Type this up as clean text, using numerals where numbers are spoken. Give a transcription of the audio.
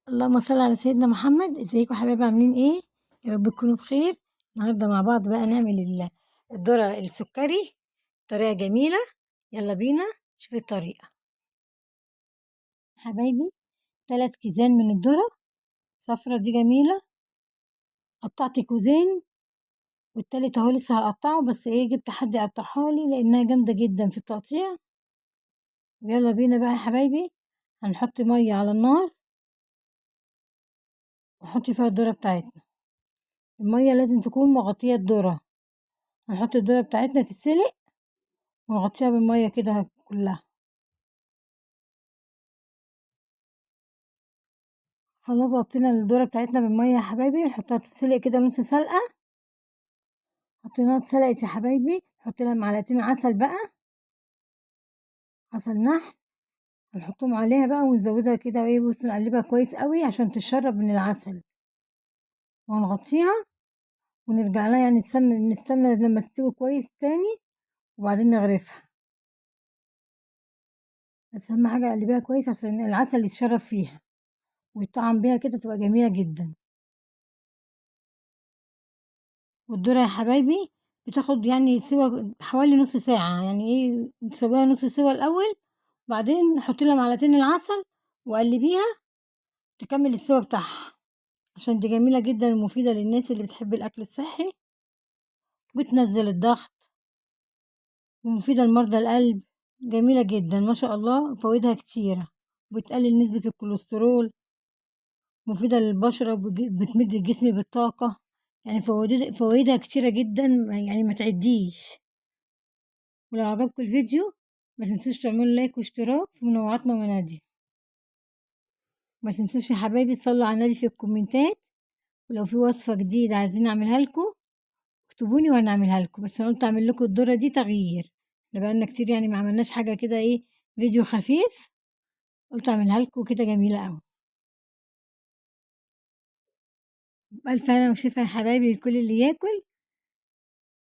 اللهم صل على سيدنا محمد. ازيكم يا حبايبي، عاملين ايه؟ يا رب تكونوا بخير. النهارده مع بعض بقى نعمل الذرة السكري، طريقة جميلة. يلا بينا نشوف الطريقة. حبايبي، 3 كيزان من الذرة الصفرا دي جميلة. قطعت كوزين والتالت اهو لسه هقطعه، بس ايه، جبت حد يقطعها لي لانها جامدة جدا في التقطيع. يلا بينا بقى يا حبايبي، هنحط مية على النار ونحط فيها الذرة بتاعتنا. المية لازم تكون مغطية الذرة. هنحط الذرة بتاعتنا تتسلق ونغطيها بالمية كده كلها. خلاص غطينا الذرة بتاعتنا بالمية يا حبايبي، نحطها تتسلق كده نص سلقة. حطيناها اتسلقت يا حبايبي، نحط لها معلقتين عسل بقى، عسل نحل. هنحطهم عليها بقى ونزودها كده، وايه، بص نقلبها كويس قوي عشان تشرب من العسل، وهنغطيها ونرجع لها، يعني نستنى لما تستوي كويس تاني وبعدين نغرفها. بس اهم حاجة قلبيها كويس عشان العسل يتشرب فيها ويطعم بيها كده، تبقى جميلة جدا. والذرة يا حبايبي بتاخد يعني سوا حوالي نص ساعة، يعني ايه، تسويها نص سوا الأول، وبعدين نحط لها معلقتين العسل وقلبيها تكمل السوا بتاعها، عشان دي جميلة جدا ومفيدة للناس اللي بتحب الأكل الصحي، وبتنزل الضغط، ومفيدة لمرضى القلب. جميلة جدا ما شاء الله، فوائدها كتيرة. بتقلل نسبة الكوليسترول، مفيدة للبشرة، بتمد الجسم بالطاقة. يعني فوائدها كتيرة جدا، يعني ما تعديش. ولو عجبكم الفيديو ما تنسوش تعملوا لايك واشتراك في منوعات ماما نادية. ما تنسوش يا حبايبي تصلوا على النبي في الكومنتات، ولو في وصفة جديدة عايزين اعملها لكم اكتبوني وانا اعملها لكم. بس انا قلت اعمل لكم الذرة دي تغيير، احنا بقالنا كتير يعني ما عملناش حاجة كده، ايه، فيديو خفيف، قلت اعملها لكم كده جميلة قوي. بألف هنا وشفا يا حبايبي لكل اللي ياكل.